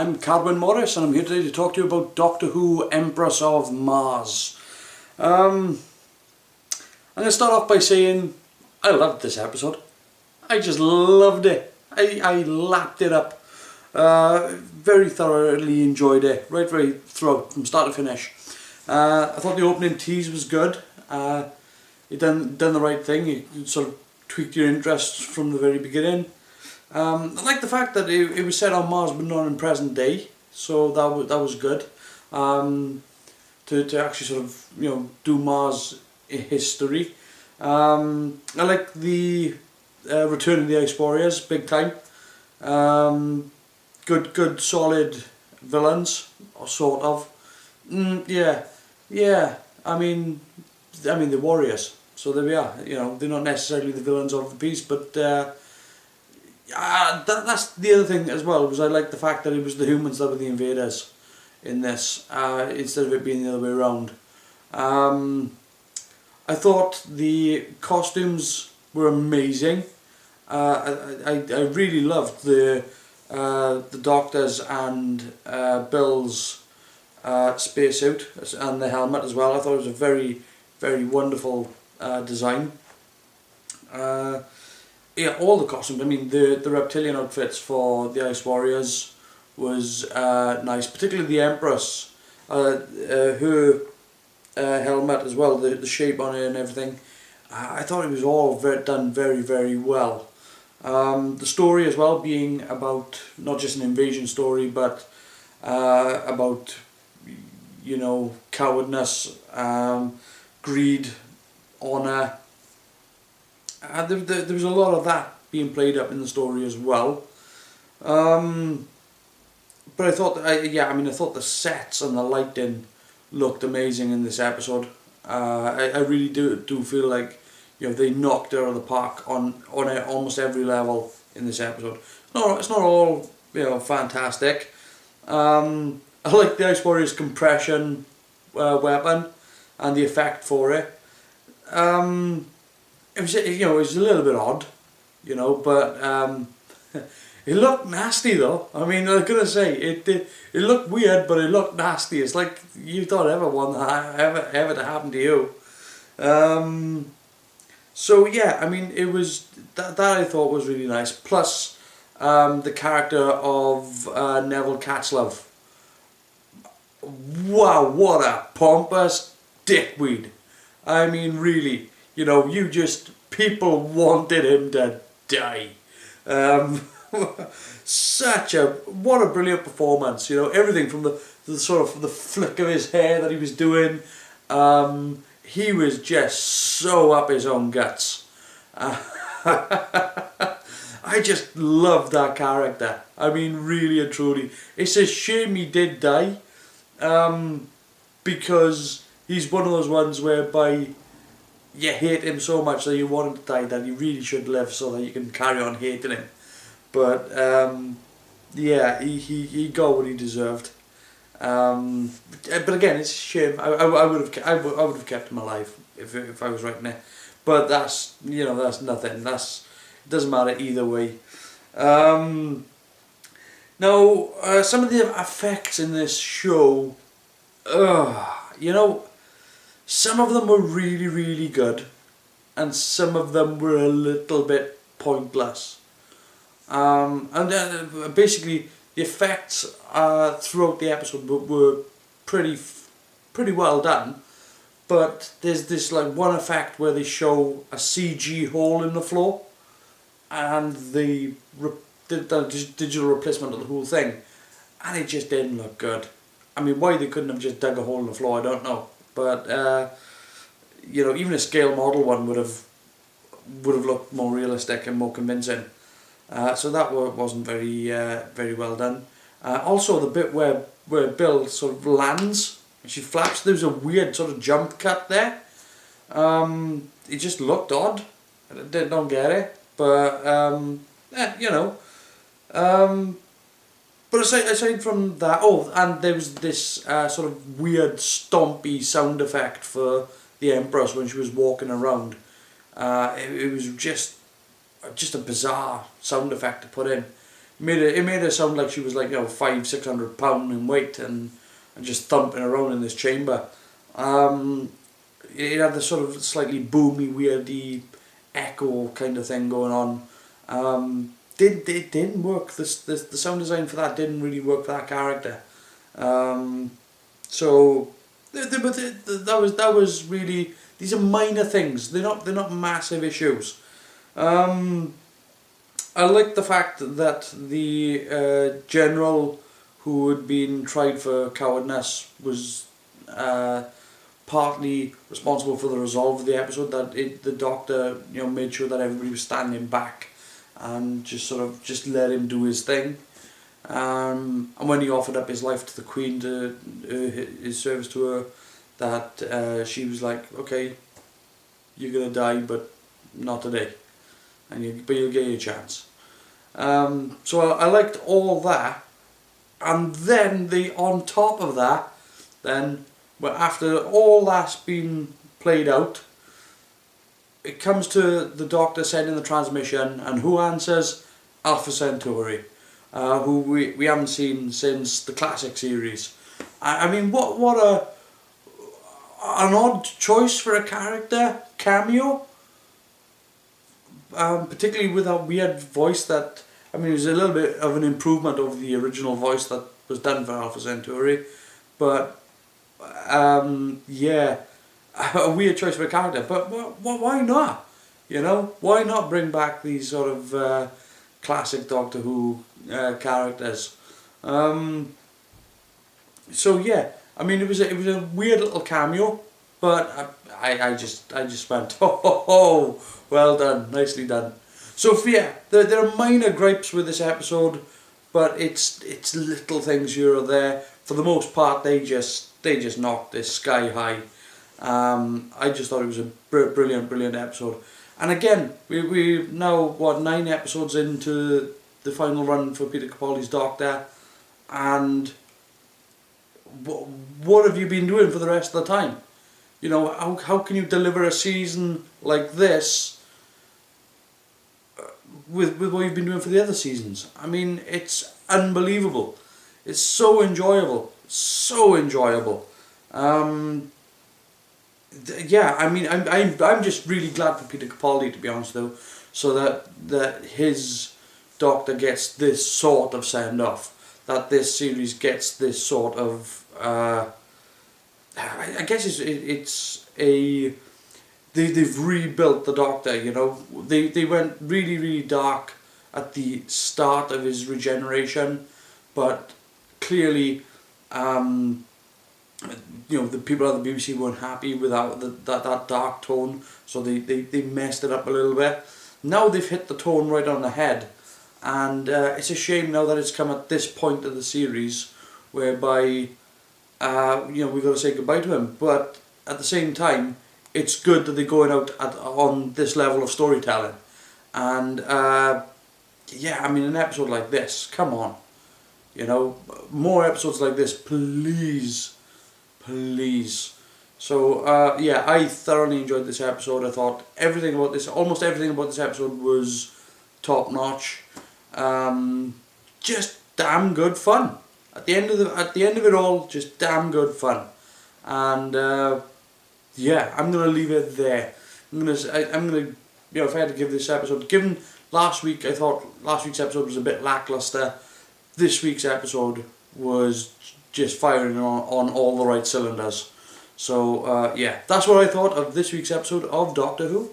I'm Carwyn Morris and I'm here today to talk to you about Doctor Who, Empress of Mars. I'm going to start off by saying I loved this episode. I just loved it. I lapped it up. Very thoroughly enjoyed it, right throughout, from start to finish. I thought the opening tease was good. It done the right thing. It sort of tweaked your interest from the very beginning. I like the fact that it was set on Mars but not in present day, so that was good. To actually sort of do Mars history. I like the return of the Ice Warriors, big time. Good solid villains, or sort of. Yeah. I mean the warriors. So there we are. They're not necessarily the villains of the piece, but. That's the other thing as well, was I like the fact that it was the humans that were the invaders in this, instead of it being the other way around. I thought the costumes were amazing. I really loved the Doctor's and Bill's spacesuit and the helmet as well. I thought it was a very, very wonderful design. Yeah, all the costumes. I mean, the reptilian outfits for the Ice Warriors was nice, particularly the Empress. Her helmet as well, the shape on it and everything. I thought it was all done very, very well. The story as well being about not just an invasion story, but about cowardness, greed, honour. There was a lot of that being played up in the story as well. But I thought, I thought the sets and the lighting looked amazing in this episode. I really do feel like they knocked it out of the park on almost every level in this episode. No, it's not all fantastic. I like the Ice Warriors compression weapon and the effect for it. It was a little bit odd, but it looked nasty though. I mean, I was gonna say it looked weird, but it looked nasty. It's like you thought ever to happen to you. So yeah, I mean, it was that I thought was really nice. Plus, the character of Neville Catslove. Wow, what a pompous dickweed! I mean, really. People wanted him to die. What a brilliant performance. Everything from the sort of the flick of his hair that he was doing. He was just so up his own guts. I just loved that character. I mean, really and truly. It's a shame he did die, because he's one of those ones whereby you hate him so much that you want him to die that he really should live so that you can carry on hating him. But yeah, he got what he deserved. But again, it's a shame. I would have kept him alive if I was writing it. But that's that's nothing. It doesn't matter either way. Now some of the effects in this show, some of them were really, really good, and some of them were a little bit pointless. And basically, the effects throughout the episode were pretty well done. But there's this one effect where they show a CG hole in the floor, and the digital replacement of the whole thing, and it just didn't look good. I mean, why they couldn't have just dug a hole in the floor, I don't know. But even a scale model one would have looked more realistic and more convincing. So that wasn't very well done. Also, the bit where Bill sort of lands and she flaps, there was a weird sort of jump cut there. It just looked odd. I don't get it, but But aside from that, and there was this sort of weird stompy sound effect for the Empress when she was walking around. It was just a bizarre sound effect to put in. It made her sound like she was like 500-600 pound in weight and just thumping around in this chamber. It had this sort of slightly boomy, weirdy echo kind of thing going on. It didn't work. The sound design for that didn't really work for that character. So that was really, these are minor things. They're not massive issues. I like the fact that the general who had been tried for cowardness was partly responsible for the resolve of the episode. That the doctor made sure that everybody was standing back and just let him do his thing. And when he offered up his life to the Queen to his service to her, that she was like, okay, you're gonna die, but not today, but you'll get your chance. So I liked all that, and then on top of that, then after all that's been played out, it comes to the Doctor sending the transmission, and who answers? Alpha Centauri, who we haven't seen since the classic series. I mean, what an odd choice for a character cameo, particularly with a weird voice that, I mean, it was a little bit of an improvement over the original voice that was done for Alpha Centauri, but yeah, a weird choice for a character, but why not? Why not bring back these sort of classic Doctor Who characters? So yeah, I mean, it was a weird little cameo, but I just went, oh, well done, nicely done. So yeah, there are minor gripes with this episode, but it's little things here or there. For the most part, they just knocked this sky high. I just thought it was a brilliant episode. And again, we now 9 episodes into the final run for Peter Capaldi's Doctor, and what have you been doing for the rest of the time? How can you deliver a season like this with what you've been doing for the other seasons? I mean, it's unbelievable. It's so enjoyable. Yeah, I mean, I'm just really glad for Peter Capaldi, to be honest, though, so that his Doctor gets this sort of send off, that this series gets this sort of I guess they've rebuilt the Doctor. They went really dark at the start of his regeneration, but clearly the people at the BBC weren't happy without that dark tone, so they messed it up a little bit. Now they've hit the tone right on the head, and it's a shame now that it's come at this point of the series whereby we've got to say goodbye to him. But at the same time, it's good that they're going out on this level of storytelling. And yeah, I mean, an episode like this, come on, more episodes like this, please. So yeah, I thoroughly enjoyed this episode. I thought almost everything about this episode was top notch. Just damn good fun. At the end of it all, just damn good fun. And yeah, I'm gonna leave it there. I'm gonna if I had to give this episode, given last week, I thought last week's episode was a bit lackluster. This week's episode was just firing on all the right cylinders. So yeah, that's what I thought of this week's episode of Doctor Who.